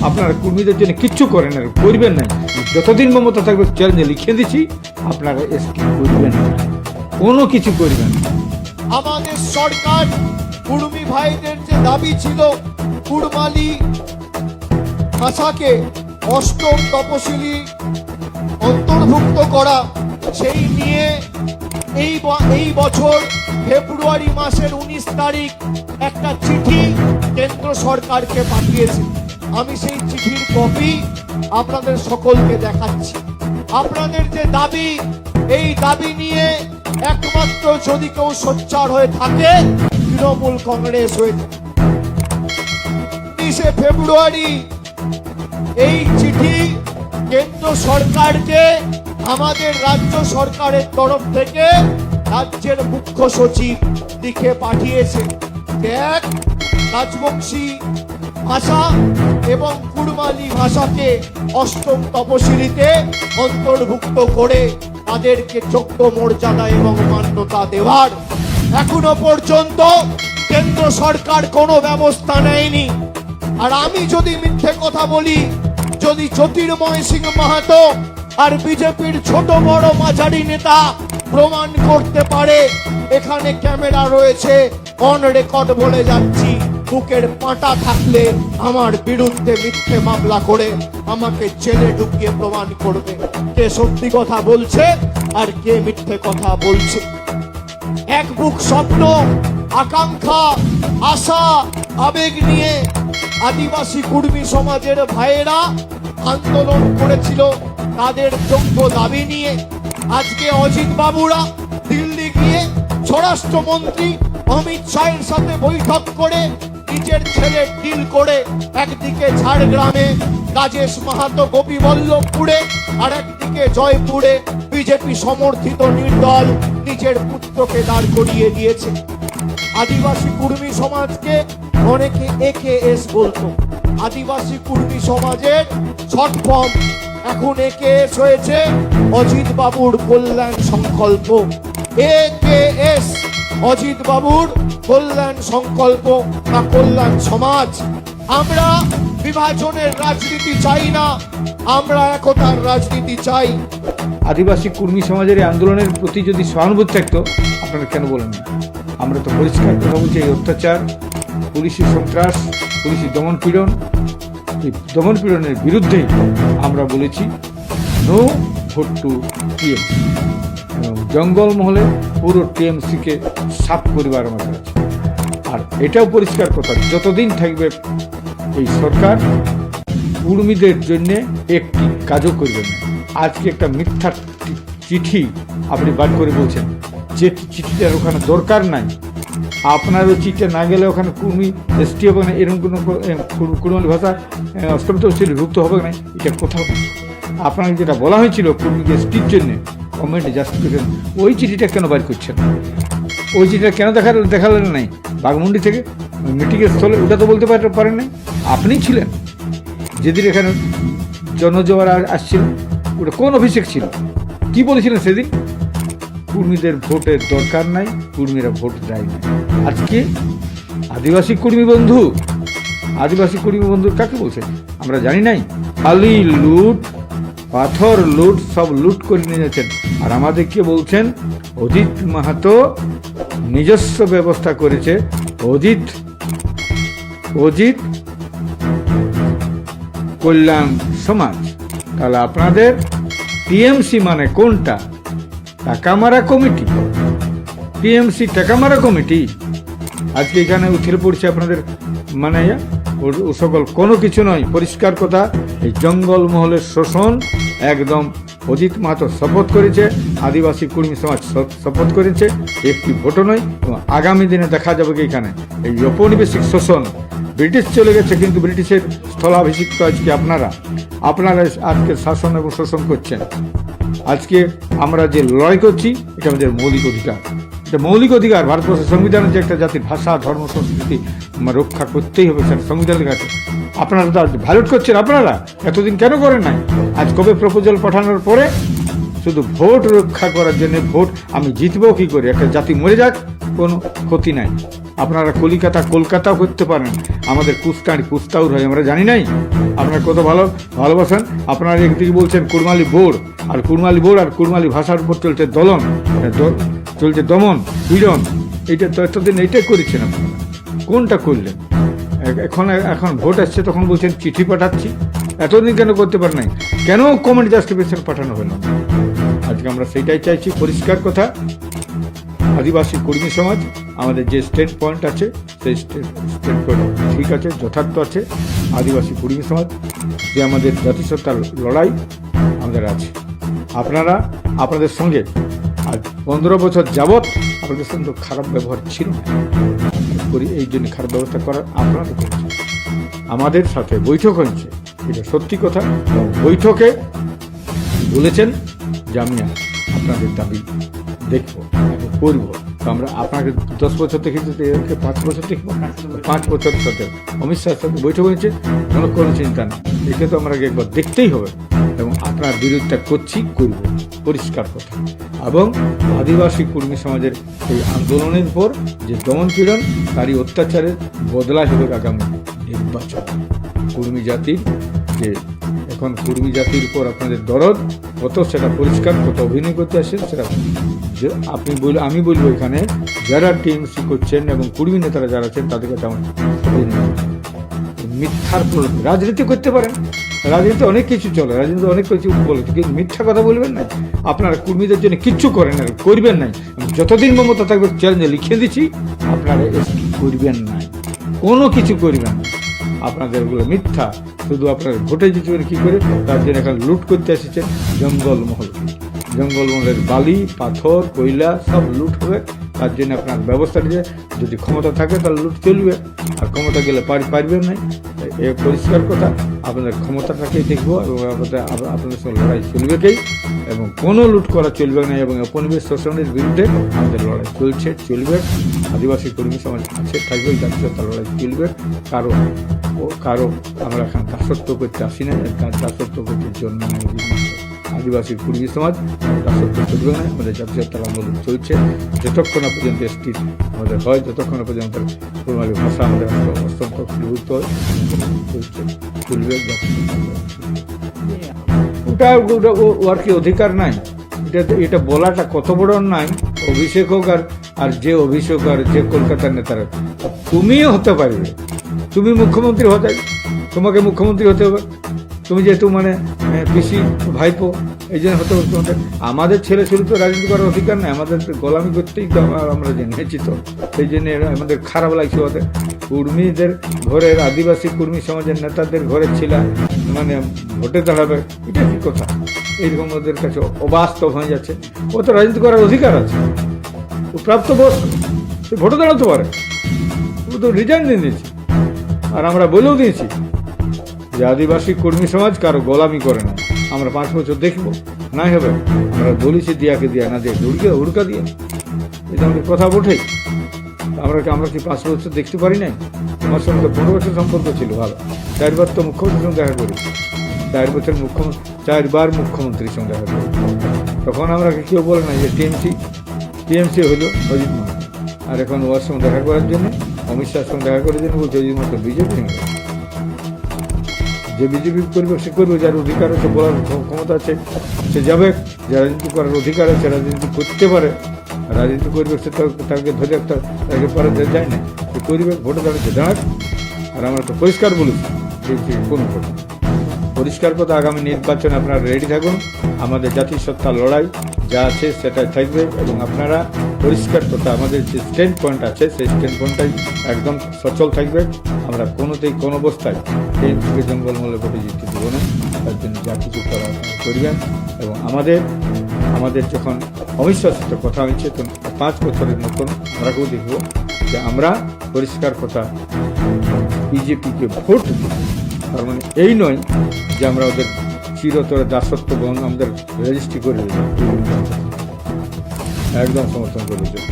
আপনারা কর্মীদের জন্য কিচ্ছু করেন না, করবেন না। যতদিন মমতা থাকবে চ্যালেঞ্জে লিখে দিচ্ছি, আপনারা স্কিম করবেন না, কোনো কিছু করবেন না। আমাদের সরকার কুর্মী ভাইদের যে দাবি ছিল কুড়মালি ভাষাকে অষ্টম তপশিলি অন্তর্ভুক্ত করা, সেই নিয়ে এই বছর ফেব্রুয়ারি মাসের 19 তারিখ একটা চিঠি কেন্দ্র সরকারকে পাঠিয়েছে। আমি সেই চিঠির কপি আপনাদের সকলকে দেখাচ্ছি। আপনাদের যে দাবি, এই দাবি নিয়ে একমাত্র যদি কেউ সোচ্চার হয়ে থাকে তৃণমূল কংগ্রেস হয়ে। 19 ফেব্রুয়ারি এই চিঠি কেন্দ্র সরকারকে আমাদের রাজ্য সরকারের তরফ থেকে রাজ্যের মুখ্য সচিব লিখে পাঠিয়েছে। এক, রাজবংশী ভাষা এবং কুড়মালি ভাষাকে অষ্টম তপশিলিতে অন্তর্ভুক্ত করে তাদেরকে যোগ্য মর্যাদা এবং মান্যতা দেওয়ার এখনো পর্যন্ত কেন্দ্র সরকার কোনো ব্যবস্থা নেয়নি। আর আমি যদি মিথ্যে কথা বলি, যদি জ্যোতির্ময় সিং মাহাতো আর বিজেপির ছোট বড় মাঝারি নেতা প্রমাণ করতে পারে, এখানে ক্যামেরা রয়েছে, অন রেকর্ড বলে যাচ্ছি, বুকের পাটা থাকলে আমার বিরুদ্ধে মিথ্যে মামলা করে আমাকে জেলে ঢুকিয়ে প্রমাণ করবে কে সত্যি কথা বলছে আর কে মিথ্যে কথা বলছে। এক বুক স্বপ্ন, আকাঙ্ক্ষা, আশা, আবেগ নিয়ে আদিবাসী কুর্মী সমাজের ভাইয়েরা আন্দোলন করেছিল তাদের যোগ্য দাবি নিয়ে। আজকে অজিত বাবুরা দিল্লি গিয়ে স্বরাষ্ট্রমন্ত্রী অমিত শাহের সাথে বৈঠক করে নিজের ছেলে ডিল করে একদিকে ঝাড়গ্রামে রাজেশ মাহাতো গোপীবল্লভপুরে আর একদিকে জয়পুরে বিজেপি সমর্থিত নির্দল নিজের পুত্রকে দাঁড় করিয়ে দিয়েছে। আদিবাসী কুর্মী সমাজকে অনেকে একেএস বলতো, আদিবাসী কুর্মী সমাজের শর্ট ফর্ম এখন একেএস হয়েছে অজিত বাবুর কল্যাণ সংকল্প। একেএস অজিত বাবুর কল্যাণ সংকল্প বা কল্যাণ সমাজ। আমরা বিভাজনের রাজনীতি চাই না, আমরা একতার রাজনীতি চাই। আদিবাসী কর্মী সমাজের এই আন্দোলনের প্রতি যদি সহানুভূতি থাকতো, আপনারা কেন বলেন না? আমরা তো পরিষ্কার কথা বলছি, এই অত্যাচার, পুলিশি সন্ত্রাস, পুলিশি দমনপীড়ন, এই দমনপীড়নের বিরুদ্ধে আমরা বলেছি নো ভোট টু টিএমসি। এবং জঙ্গলমহলে পুরো টিএমসিকে সাফ করিবার আমাদের আছে। আর এটাও পরিষ্কার কথা, যতদিন থাকবে এই সরকার কুর্মীদের জন্য একটি কাজও করবে না। আজকে একটা মিথ্যা চিঠি আপনি বার করে বলছেন যে চিঠিটার ওখানে দরকার নাই, আপনার ওই চিঠিটা না গেলে ওখানে কুর্মী এসটি হবে না, এরকম কোনো কুড়মালি ভাষা অষ্টম তফসিলে ভুক্ত হবে না, এটা কোথাও নেই। আপনাকে যেটা বলা হয়েছিল কুর্মীকে এসটির জন্যে গভর্নমেন্টে জাস্টিফিকেশন, ওই চিঠিটা কেন বার করছেন? ওই চিঠিটা কেন দেখালেন নাই বাঘমুন্ডি থেকে মিটিংয়ের স্থলে? ওটা তো বলতে পারেন নাই। আপনি ছিলেন যেদিন এখানে জনজোয়ার আসছিল, ওটা কোন অভিষেক ছিল? কি বলেছিলেন সেদিন? কুর্মীদের ভোটের দরকার নাই, কুর্মীরা ভোট দেয় না। আজকে আদিবাসী কর্মী বন্ধু, আদিবাসী কর্মী বন্ধু কাকে বলছে আমরা জানি নাই? খালি লুট, পাথর লুট, সব লুট করে নিয়ে যাচ্ছেন। আর আমাদেরকে বলছেন অজিত মাহাতো নিজস্ব ব্যবস্থা করেছে, অজিত কল্যাণ সমাজ। তাহলে আপনাদের টিএমসি মানে কোনটা? টাকামারা কমিটি, টিএমসি টাকামারা কমিটি। আজকে এখানে উঠে পড়ছে আপনাদের মানে ও সকল কোনো কিছু নয়। পরিষ্কার কথা, এই জঙ্গলমহলের শোষণ একদম অজিত মাহাতো শপথ করেছে, আদিবাসী কর্মী সমাজ শপথ করেছে, একটি ভোটও নয়। এবং আগামী দিনে দেখা যাবে কি এখানে এই ঔপনিবেশিক শোষণ, ব্রিটিশ চলে গেছে কিন্তু ব্রিটিশের স্থলাভিষিক্ত আজকে আপনারা আজকে শাসন এবং শোষণ করছেন। আজকে আমরা যে লড়াই করছি এটা আমাদের মৌলিক অধিকার, এটা মৌলিক অধিকার। ভারতবর্ষের সংবিধানের যে একটা জাতির ভাষা, ধর্ম, সংস্কৃতি রক্ষা করতেই হবে, সেটা সংবিধানের কাছে। আপনারা তো ভায়োলেট করছেন। আপনারা এতদিন কেন করেন নাই? আজ কবে প্রপোজাল পাঠানোর পরে শুধু ভোট রক্ষা করার জন্য, ভোট আমি জিতবো কি করে, একটা জাতি মরে যাক কোনো ক্ষতি নাই। আপনারা কলকাতাও করতে পারেন, আমাদের কুস্তাউর হয়, আমরা জানি নাই? আপনারা কত ভালোবাসেন। আপনারা একদিকে বলছেন কুড়মালি বোর্ড আর কুড়মালি ভাষার উপর চলছে চলছে দমন পীড়ন। এইটা তো এতদিন এইটাই করেছেন আপনারা, কোনটা করলেন? এখন ভোট আসছে তখন বলছেন চিঠি পাঠাচ্ছি, এতদিন কেন করতে পারেন নাই? কেন কমিউনিটি জাস্টিফিকেশন পাঠানো হলো না? আজকে আমরা সেইটাই চাইছি, পরিষ্কার কথা। আদিবাসী কর্মী সমাজ আমাদের যে স্ট্যান্ড পয়েন্ট আছে সেই স্ট্যান্ড পয়েন্ট ঠিক আছে, যথার্থ আছে। আদিবাসী কর্মী সমাজ যে আমাদের জাতিসত্তার লড়াই আমাদের আছে। আপনারা আপনাদের সঙ্গে আজ 15 বছর যাবৎ আপনাদের সঙ্গে খারাপ ব্যবহার ছিল না, এই জন্য খারাপ ব্যবস্থা করার আপনারা করেছেন। আমাদের সাথে বৈঠক হয়েছে, এটা সত্যি কথা। বৈঠকে বলেছেন যে আমি আপনাদের দাবি দেখবো এবং করবো। তো আমরা আপনাকে 10 বছর দেখেছি, 5 বছর দেখবো, 5 বছর সাথে অমিত শাহের সাথে বৈঠক হয়েছে, কোনো চিন্তা নেই। একে তো আমরা একবার দেখতেই হবে এবং আপনার বিরোধিতা করব, পরিষ্কার কথা। এবং আদিবাসী কর্মী সমাজের এই আন্দোলনের পর যে দমন পীড়ন, তারই অত্যাচারের বদলা হবে আগামী নির্বাচন। কর্মী জাতির যে এখন কর্মী জাতির উপর আপনাদের দরদ কত, সেটা পরিষ্কার। কত অভিনয় করতে আসেন সেটা আমি বলবো, এখানে যারা টিএমসি করছেন এবং কর্মী নেতারা যারা আছেন তাদের কাছে আমার মিথ্যার রাজনীতি করতে পারেন, রাজনীতি অনেক কিছু চলে, রাজনীতি অনেক কিছু বলে, কিন্তু মিথ্যা কথা বলবেন না। আপনারা কর্মীদের জন্য কিচ্ছু করেন না, করবেন নাই। যতদিন মমতা থাকবে চ্যালেঞ্জে লিখে দিচ্ছি, আপনারা করবেন না, কোনো কিছু করবেন না। আপনাদের ওগুলো মিথ্যা। শুধু আপনারা ভোটে জিতবেন কী করে, তার জন্য এখন লুট করতে এসেছেন জঙ্গলমহলের বালি, পাথর, কয়লা সব লুট হবে। তার জন্য আপনার ব্যবস্থা নিয়ে যদি ক্ষমতা থাকে তাহলে লুট চলবে, আর ক্ষমতা গেলে পারবেন নাই। এ পরিষ্কার কথা। আপনাদের ক্ষমতাটাকেই দেখবো এবং আপনাদের সঙ্গে লড়াই চলবেকেই, এবং কোনো লুট করা চলবে না। এবং উপনিবেশ শোষণের বিরুদ্ধে আমাদের লড়াই চলবে। আদিবাসী কর্মী সমাজ আছে, থাকবে, জাতীয়তা লড়াই চলবে। কারো আমরা এখন দাসত্ব করতে আসি না, দাসত্ব করতে জন্য আদিবাসী কর্মী সমাজ দাসত্ব চলবে না। আমাদের জাতীয়তার আন্দোলন চলছে যতক্ষণ পর্যন্ত এসটি আমাদের হয়, যতক্ষণ পর্যন্ত কুড়মালি ভাষা আমাদের অসংখ্য বিভূত হয় চলবে। ওটা ওর কি অধিকার নাই? এটা বলাটা কত বড় নাই। অভিষেক হোক আর যে অভিষেক আর যে কলকাতার নেতারা, তুমিও হতে পারবে, তুমি মুখ্যমন্ত্রী হতে, তোমাকে মুখ্যমন্ত্রী হতে হবে। তুমি যেহেতু পিসি ভাইপো, এই জন্য হতে হবে। আমাদের ছেলে তো রাজনীতি করার অধিকার নেই, আমাদের গোলামি করতেই আমরা জেনেছি। তো সেই জন্য আমাদের খারাপ লাগছে ওদের। কর্মীদের ঘরের, আদিবাসী কর্মী সমাজের নেতাদের ঘরের ছিলা ভোটে দাঁড়াবে, এটা কি কথা? এইরকম ওদের কাছে অবাস্তব হয়ে যাচ্ছে। ও তো রাজনীতি করার অধিকার আছে, ও প্রাপ্তবয়স্ক, সে ভোটে দাঁড়াতে পারে। ও তো রিজাইন দিয়ে দিয়েছে, আর আমরা বলেও দিয়েছি যে আদিবাসী কর্মী সমাজ কারো গোলামি করে না। আমরা 5 বছর দেখবো, নাই হবে। আমরা বলেছি দিয়াকে দিয়া না দিয়ে হুড়কা দিয়ে, এটা আমাদের কথা ওঠেই। আমরা কি 5 বছর দেখতে পারি নাই? তোমার সঙ্গে তো 15 বছর সম্পর্ক ছিল ভালো। 4 বার তো মুখ্যমন্ত্রীর সঙ্গে দেখা করি, 4 বছর 4 বার মুখ্যমন্ত্রীর সঙ্গে দেখা করি। তখন আমরা কেউ বলে না যে টিএমসি হলো অজিত মাহাতো, আর এখন ওর সঙ্গে দেখা করার জন্য, অমিত শাহের সঙ্গে দেখা করার জন্য বলছে অজিত মাহাতো বিজেপি। যে বিজেপি করবে সে করবে, যার অধিকার আছে, বলার ক্ষমতা আছে সে যাবে, যার রাজনীতি করার অধিকার আছে, রাজনীতি করতে পারে, রাজনীতি করবে, সে তাকে ধরে তাকে পরে যায় না, সে করবে, ভোটে দাঁড়াক। আর আমরা তো পরিষ্কার বলেছি কোন কথা, পরিষ্কার কথা। আগামী নির্বাচনে আপনারা রেডি থাকুন, আমাদের জাতিসত্তার লড়াই যা আছে সেটাই থাকবে। এবং আপনারা পরিষ্কার কথা, আমাদের যে স্ট্যান্ড পয়েন্ট আছে সেই স্ট্যান্ড পয়েন্টটাই একদম সচল থাকবে। আমরা কোনো অবস্থায় টিএমসিকে জঙ্গলমহলে ভোটে জিততে দেবো না, তার জন্য যা কিছু করা করবেন। এবং আমাদের যখন অমিত শাহের সাথে কথা হয়েছে, তখন 5 বছরের মতন আমরাকেও দেখব যে আমরা পরিষ্কার কথা বিজেপিকে ভোট দেব। তার মানে এই নয় যে আমরা ওদের চিরতরে দাসত্ব বন্ধ আমাদের রেজিস্ট্রি করে দেব, একদম সমর্থন করে দেব।